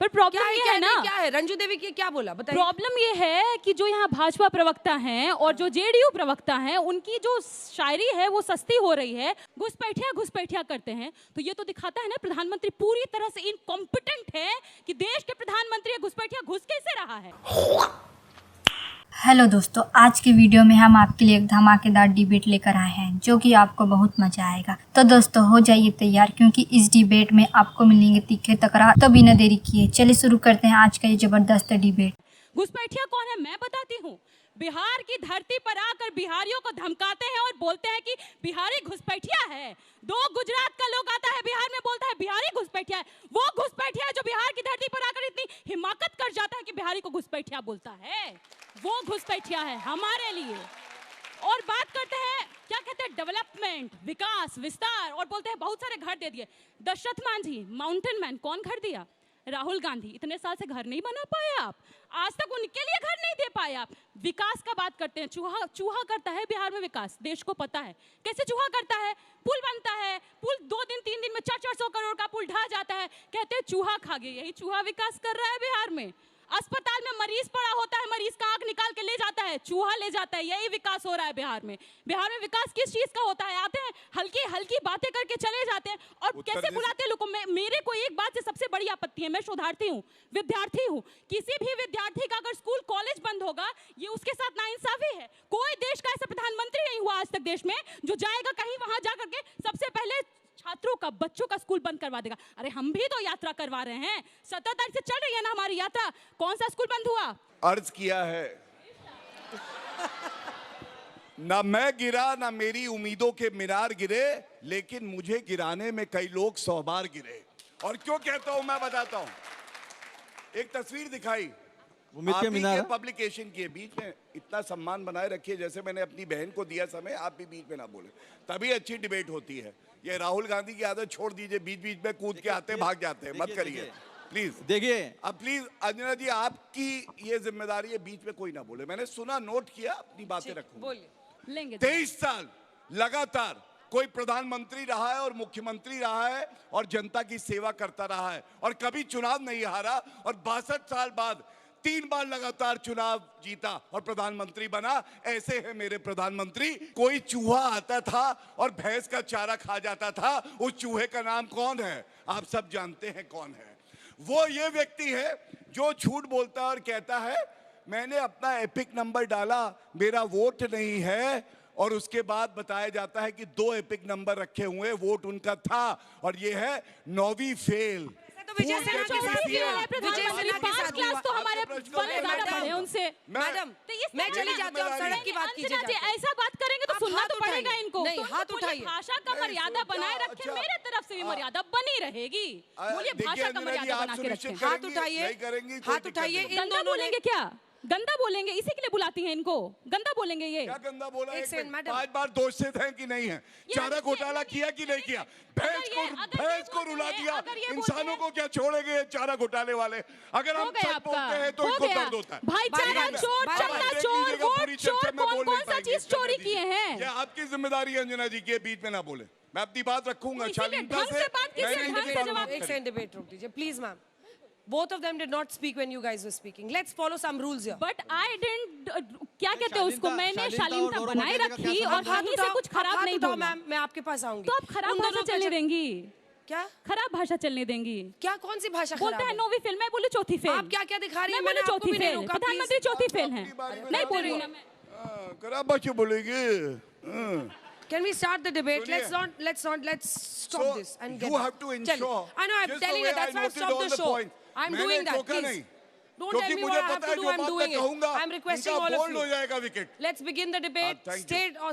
पर प्रॉब्लम ये है ना, क्या है रंजू देवी की क्या बोला बताइए। प्रॉब्लम ये है कि जो यहाँ भाजपा प्रवक्ता हैं और जो जेडीयू प्रवक्ता हैं, उनकी जो शायरी है वो सस्ती हो रही है, घुसपैठिया करते हैं। तो ये तो दिखाता है ना प्रधानमंत्री पूरी तरह से इनकॉम्पिटेंट है कि देश के प्रधानमंत्री घुसपैठिया घुस कैसे रहा है। हेलो दोस्तों, आज की वीडियो में हम आपके लिए एक धमाकेदार डिबेट लेकर आए हैं जो कि आपको बहुत मजा आएगा। तो दोस्तों हो जाइए तैयार, क्योंकि इस डिबेट में आपको मिलेंगे तीखे तकरार। तो बिना देरी किए चलिए शुरू करते हैं आज का ये जबरदस्त डिबेट। घुसपैठिया कौन है मैं बताती हूँ। बिहार की धरती पर आकर बिहारियों को धमकाते हैं और बोलते हैं कि बिहारी घुसपैठिया है। दो गुजरात का लोग आता है बिहार में, बोलता है बिहारी घुसपैठिया है। वो घुसपैठिया है जो बिहार की धरती पर आकर इतनी हिमाकत कर जाता है कि बिहारी को घुसपैठिया बोलता है। वो घुसपैठिया है हमारे लिए। और बात करते हैं क्या कहते हैं, डेवलपमेंट, विकास, विस्तार, और बोलते हैं बहुत सारे घर दे दिए। दशरथ मांझी माउंटेन मैन, कौन घर दिया? राहुल गांधी। इतने साल से घर नहीं बना पाए आप, आज तक उनके लिए घर नहीं दे पाए आप। विकास का बात करते हैं, चूहा करता है बिहार में विकास, देश को पता है कैसे चूहा करता है। पुल बनता है, पुल 2 दिन 3 दिन में 400 करोड़ का पुल ढह जाता है, कहते हैं चूहा खा गया। यही चूहा विकास कर रहा है बिहार में। अस्पताल में मरीज पड़ा होता है, मरीज का आंख निकाल के ले जाता है, चूहा ले जाता है। यही विकास हो रहा है बिहार में। बिहार में विकास किस चीज का होता है? आते हैं हल्की हल्की बातें करके चले जाते हैं और कैसे बुलाते हैं लोगों को। मेरे को एक बात से सबसे बड़ी आपत्ति है, मैं शोधार्थी हूँ, विद्यार्थी हूँ। किसी भी विद्यार्थी का अगर स्कूल कॉलेज बंद होगा, ये उसके साथ नाइंसाफी है। कोई देश का ऐसा प्रधानमंत्री नहीं हुआ आज तक देश में जो जाएगा कहीं वहां जाकर के सबसे पहले छात्रों का, बच्चों का स्कूल बंद करवा देगा। अरे हम भी तो यात्रा करवा रहे हैं, 17 तारीख से चल रही है ना हमारी यात्रा। कौन सा स्कूल बंद हुआ? अर्ज किया है ना मैं गिरा ना मेरी उम्मीदों के मीनार गिरे, लेकिन मुझे गिराने में कई लोग 100 बार गिरे। और क्यों कहता हूं मैं बताता हूं। एक तस्वीर दिखाई आप ही के पब्लिकेशन के बीच में, इतना सम्मान बनाए रखिए जैसे मैंने अपनी बहन को दिया समय, आप भी बीच में ना बोले, तभी अच्छी डिबेट होती है। ये राहुल गांधी की आदत छोड़ दीजिए, बीच बीच में कूद के आते भाग जाते हैं, मत करिए प्लीज। देखिए अब प्लीज अंजना जी, आपकी ये जिम्मेदारी है, बीच में कोई ना बोले। मैंने सुना, नोट किया, अपनी बातें रखूंगा। 23 साल लगातार कोई प्रधानमंत्री रहा है और मुख्यमंत्री रहा है और जनता की सेवा करता रहा है और कभी चुनाव नहीं हारा, और 62 साल बाद 3 बार लगातार चुनाव जीता और प्रधानमंत्री बना। ऐसे है मेरे प्रधानमंत्री। कोई चूहा आता था और भैंस का चारा खा जाता था, उस चूहे का नाम कौन है? आप सब जानते हैं कौन है। वो ये व्यक्ति है जो झूठ बोलता है और कहता है मैंने अपना एपिक नंबर डाला, मेरा वोट नहीं है, और उसके बाद बताया जाता है कि 2 एपिक नंबर रखे हुए, वोट उनका था, और ये है 9वीं फेल। विजय सेना के साथ हुआ है। विजय सेना के साथ हुआ। तो हमारे बड़े ज्यादा बड़े उनसे। मैडम मैं चली जाती हूँ, सड़क की बात कीजिए। ऐसा बात करेंगे तो सुनना तो पड़ेगा इनको। नहीं, हाथ उठाइए। भाषा का मर्यादा बनाए रखें, मेरे तरफ से भी मर्यादा बनी रहेगी। बोलिए भाषा का मर्यादा बना के रखें। हाथ उठाइए, हाथ उठाइए। इन दोनों बोलेंगे क्या? गंदा बोलेंगे, इसी के लिए बुलाती हैं इनको। गंदा बोलेंगे ये? क्या गंदा बोला? एक सेकंड मैडम, 5 बार दोषित हैं कि नहीं है? चारा घोटाला किया कि नहीं किया? भैंस को रुला दिया। इंसानों को क्या छोड़ेंगे चारा घोटाले वाले? अगर हम सच बोलते हैं तो इनको दर्द होता है। भाईचारा चोर, चंदा चोर, वोट चोर, कौन सा चीज चोरी किए हैं? ये आपकी जिम्मेदारी है अंजना जी के बीच में ना बोले। मैं अपनी बात रखूंगा शालीनता से। एक सेकंड डिबेट रोक दीजिए please ma'am. Both of them did not speak when you guys were speaking. Let's follow some rules here. But I didn't. क्या कहते हैं उसको? मैंने शालीनता बनाए रखी और कहीं से कुछ खराब नहीं बोला। मैम मैं आपके पास आऊंगी। तो आप खराब भाषा चलने देंगी? क्या खराब भाषा चलने देंगी? क्या कौन सी भाषा? बोलते हैं 9वीं फेल, मैं बोली 4थी फेल। आप क्या क्या दिखा रही हैं? मैंने चौथी फेल, प्रधानमंत्री 4थी फेल हैं। नहीं बोल रही ना मैं। खराब भाषा बोलेगी। Can we start the debate? Let's stop this and get. You have to ensure. I know, I'm telling you, that's why I've stopped the show. I'm doing that, please. Don't tell me what I have to do, I'm doing it. I'm requesting all of you. हो जाएगा wicket. Let's begin the debate.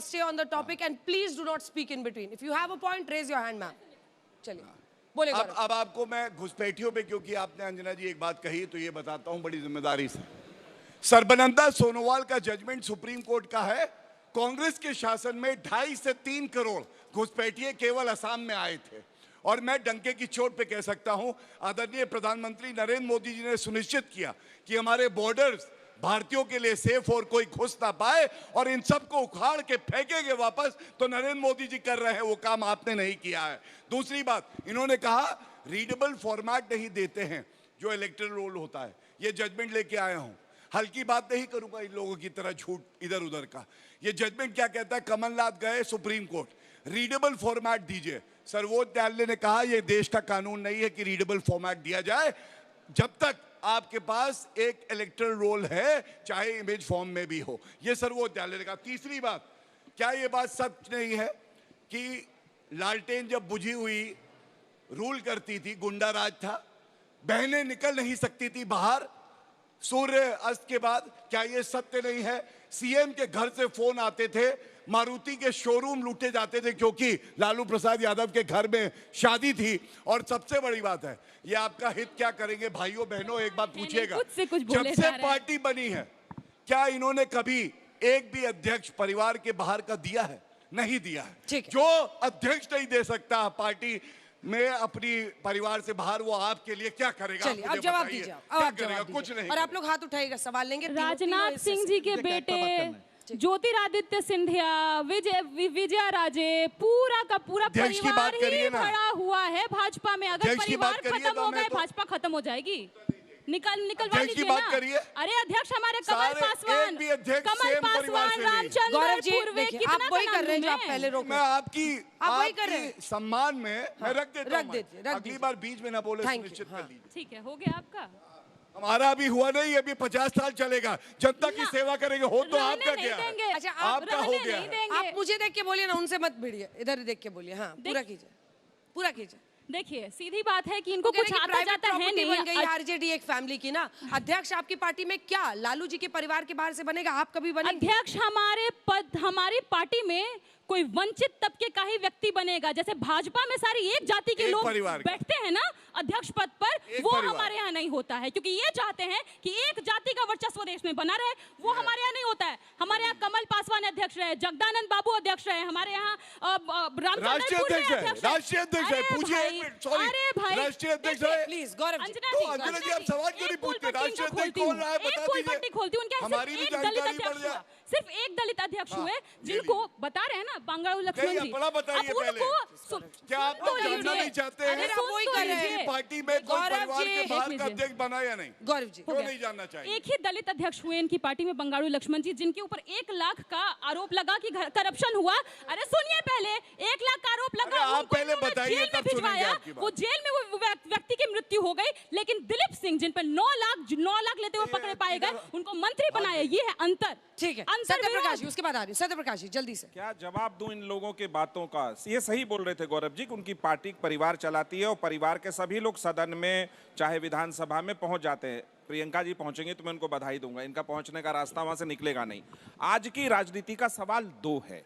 Stay on the topic and please do not speak in between. If you have a point, raise your hand, ma'am. चलिए, बोलिए। अब आपको मैं घुसपैठियों पे, क्योंकि आपने अंजना जी एक बात कही, तो ये बताता हूँ बड़ी जिम्मेदारी से। सर्बानंद सोनोवाल का जजमेंट सुप्रीम कोर्ट का है। कांग्रेस के शासन में 2.5 से 3 करोड़ घुसपैठिए केवल असम में आए थे, और मैं डंके की चोट पे कह सकता हूं आदरणीय प्रधानमंत्री नरेंद्र मोदी जी ने सुनिश्चित किया कि हमारे बॉर्डर्स भारतीयों के लिए सेफ और कोई घुस ना पाए, और इन सब को उखाड़ के फेंकेंगे वापस, तो नरेंद्र मोदी जी कर रहे हैं, वो काम आपने नहीं किया है। दूसरी बात, इन्होंने कहा रीडेबल फॉर्मेट नहीं देते हैं। जो इलेक्टोरल रोल होता है। ये जजमेंट लेके आया हूं, हल्की बात नहीं करूंगा इन लोगों की तरह झूठ इधर उधर का। ये जजमेंट क्या कहता है? कमलनाथ गए सुप्रीम कोर्ट, रीडेबल फॉर्मेट दीजिए। सर्वोच्च न्यायालय ने कहा यह देश का कानून नहीं है कि रीडेबल फॉर्मेट दिया जाए जब तक आपके पास एक इलेक्टोरल रोल है, चाहे इमेज फॉर्म में भी हो। यह सर्वोच्च न्यायालय ने कहा। तीसरी बात, क्या यह बात सच नहीं है कि लालटेन जब बुझी हुई रूल करती थी, गुंडा राज था, बहनें निकल नहीं सकती थी बाहर सूर्य अस्त के बाद? क्या यह सत्य नहीं है? सीएम के घर से फोन आते थे, मारुति के शोरूम लूटे जाते थे क्योंकि लालू प्रसाद यादव के घर में शादी थी। और सबसे बड़ी बात है, ये आपका हित क्या करेंगे भाइयों बहनों, एक बात पूछिएगा, जब से पार्टी बनी है क्या इन्होंने कभी एक भी अध्यक्ष परिवार के बाहर का दिया है? नहीं दिया है। जो अध्यक्ष नहीं दे सकता पार्टी में अपनी परिवार से बाहर, वो आपके लिए क्या करेगा? चलिए अब जवाब दीजिए, अब जवाब कुछ नहीं। और आप लोग हाथ उठाइएगा, सवाल लेंगे। राजनाथ सिंह जी के बेटे ज्योतिरादित्य सिंधिया, विजया राजे, पूरा का पूरा परिवार ही खड़ा हुआ है भाजपा में। अगर परिवार खत्म हो गए, भाजपा खत्म हो जाएगी। निकलवा लीजिए ना। अरे अध्यक्ष हमारे कमल पासवान, रामचंद्र पूर्वे, आप वही कर रहे हैं जो आप पहले रोक। मैं आपकी सम्मान में मैं रख देता हूं। अगली बार बीच में ना बोले, सुनिश्चित कर लीजिए। ठीक है, हो गया आपका। हमारा अभी हुआ नहीं, अभी 50 साल चलेगा, जनता की सेवा करेंगे। हो तो आपका क्या है? अच्छा, आपका हो गया। आप मुझे देख के बोलिए ना, उनसे मत भिड़िए, इधर देख के बोलिए। हाँ, पूरा कीजिए, पूरा कीजिए। देखिए, सीधी बात है कि इनको कुछ आता जाता है नहीं। बन गई आरजेडी एक फैमिली की ना। अध्यक्ष आपकी पार्टी में क्या लालू जी के परिवार के बाहर से बनेगा? आप कभी बनेंगे? अध्यक्ष हमारी पार्टी में कोई वंचित तबके का ही व्यक्ति बनेगा। जैसे भाजपा में सारी एक जाति के लोग बैठते हैं ना अध्यक्ष पद पर, वो हमारे यहाँ नहीं होता है, क्योंकि ये चाहते हैं कि एक जाति का वर्चस्व देश में बना रहे। वो हमारे यहाँ नहीं होता है। हमारे यहाँ कमल पासवान अध्यक्ष रहे, जगदानंद बाबू अध्यक्ष रहे, हमारे यहाँ राष्ट्रीय अध्यक्ष है। पूछिए, राष्ट्रीय अध्यक्ष है। प्लीज गौरव अंजना जी, आप सवाल क्यों नहीं पूछते? राष्ट्रीय अध्यक्ष कौन रहा है बता दीजिए, खोलती उनके हमारी भी जानकारी बढ़ जाए। सिर्फ एक दलित अध्यक्ष हुए, जिनको बता रहे हैं ना बंगारू लक्ष्मण जी। बड़ा बताइए पहले, क्या आप लोग जानना नहीं चाहते हैं पार्टी में कोई परिवार के बाहर का अध्यक्ष बना या नहीं? गौरव जी, क्यों नहीं जानना चाहिए? एक ही दलित अध्यक्ष हुए इनकी पार्टी में, बंगारू लक्ष्मण जी, जिनके ऊपर 1 लाख का आरोप लगा कि करप्शन हुआ। अरे सुनिए, पहले 1 लाख का आरोप लगा, आप पहले बताइए तब सुनेंगे आपकी बात। वो जेल में वो व्यक्ति की मृत्यु हो गई, लेकिन दिलीप सिंह जिन पर 9 लाख लेते हुए पकड़े पाए गए, उनको मंत्री बनाया। ये है अंतर। ठीक है, सत्यप्रकाश जी, उसके बाद आ रही सत्यप्रकाश जी, जल्दी से। क्या जवाब दूं इन लोगों के बातों का? ये सही बोल रहे थे गौरव जी कि उनकी पार्टी परिवार चलाती है और परिवार के सभी लोग सदन में चाहे विधानसभा में पहुंच जाते हैं। प्रियंका जी पहुंचेंगे तो मैं उनको बधाई दूंगा, इनका पहुंचने का रास्ता वहां से निकलेगा नहीं। आज की राजनीति का सवाल 2 है।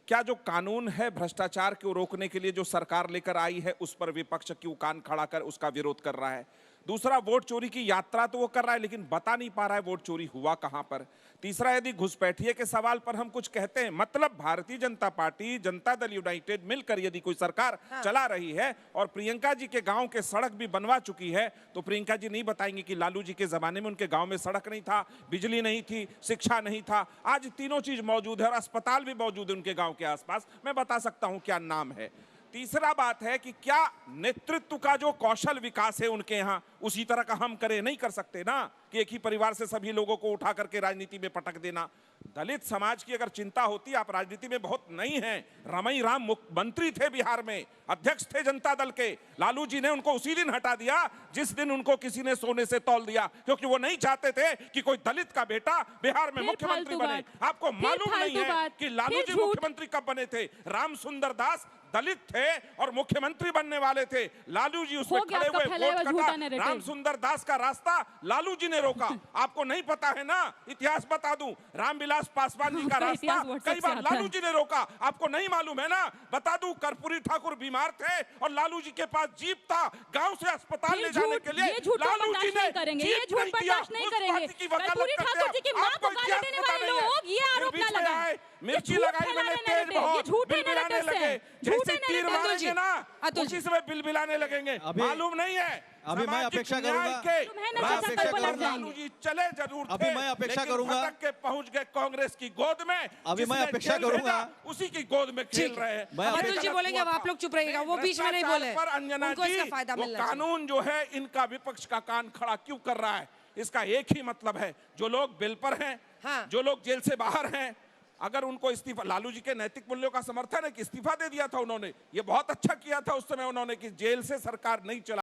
क्या जो कानून है भ्रष्टाचार को रोकने के लिए जो सरकार लेकर आई है, उस पर विपक्ष क्यों कान खड़ा कर उसका विरोध कर रहा है? दूसरा, वोट चोरी की यात्रा तो वो कर रहा है लेकिन बता नहीं पा रहा है वोट चोरी हुआ कहां पर। तीसरा, यदि घुसपैठिए के सवाल पर हम कुछ कहते हैं, मतलब भारतीय जनता पार्टी, जनता दल यूनाइटेड मिलकर यदि कोई सरकार चला रही है और प्रियंका जी के गांव के सड़क भी बनवा चुकी है, तो प्रियंका जी नहीं बताएंगे कि लालू जी के जमाने में उनके गांव में सड़क नहीं था, बिजली नहीं थी, शिक्षा नहीं था। आज तीनों चीज मौजूद है और अस्पताल भी मौजूद है उनके गांव के आसपास। मैं बता सकता हूं क्या नाम है। तीसरा बात है कि क्या नेतृत्व का जो कौशल विकास है उनके यहाँ उसी तरह का हम करें? नहीं कर सकते ना कि एक ही परिवार से सभी लोगों को उठा करके राजनीति में पटक देना। दलित समाज की अगर चिंता होती, आप राजनीति में बहुत नई हैं। रमई राम मुख्यमंत्री थे बिहार में, अध्यक्ष थे जनता दल के। लालू जी ने उनको उसी दिन हटा दिया जिस दिन उनको किसी ने सोने से तौल दिया, क्योंकि वो नहीं चाहते थे कि कोई दलित का बेटा बिहार में मुख्यमंत्री बने। आपको मालूम नहीं है कि लालू जी मुख्यमंत्री कब बने थे? राम सुंदर दास दलित थे और मुख्यमंत्री बनने वाले थे। लालू जी उसमें खड़े हुए, वोट कटा। राम सुंदर दास का रास्ता लालू जी ने रोका। आपको नहीं पता है ना? इतिहास बता दूं, रामविलास पासवान जी का रास्ता कई बार लालू जी ने रोका। आपको नहीं मालूम है ना? बता दूं, कर्पूरी ठाकुर बीमार थे और लालू जी के पास जीप था गांव से अस्पताल ले जाने के लिए। लालू जी ने जीप नहीं दिया। उस पार्टी की वकालत करते हैं। आपको इतिहास पता नहीं है। मिर्ची लगाई मैंने तेज बहुत, बिलबिलाने लगे। जैसे नहीं तीर रहते। अतुल जी, मारेंगे ना अतुल उसी समय बिलबिलाने लगेंगे। अभी- मालूम नहीं है अभी मैं सामाजिक अपेक्षा न्याय करूंगा। के तुम्हें नहीं रास्ते अपेक्षा पर करूंगा। लालू जी चले जरूर अभी थे, मैं अपेक्षा लेकिन करूंगा। भटक के पहुंच गए कांग्रेस की गोद में। अभी मैं जिसने अपेक्षा जेल करूंगा। भेजा, उसी की गोद में खेल ठीक रहे है। हैं। मैं ये अतुल जी गलत बोलेंगे, हुआ अब आप था। लोग चुप रहिएगा, वो बीच में नहीं भ्रष्टाचार बोले। पर अंजना उनको इसका जी, फायदा वो मिलना चाहिए। कानून जो है इनका विपक्ष का कान खड़ा क्यों कर रहा है? इसका एक ही मतलब है, जो लोग बिल पर हैं, हाँ। जो लोग जेल से बाहर हैं, अगर उनको इस्तीफा, लालू जी के नैतिक मूल्यों का समर्थन है कि इस्तीफा दे दिया था उन्होंने, ये बहुत अच्छा किया था उस समय उन्होंने कि जेल से सरकार नहीं चला।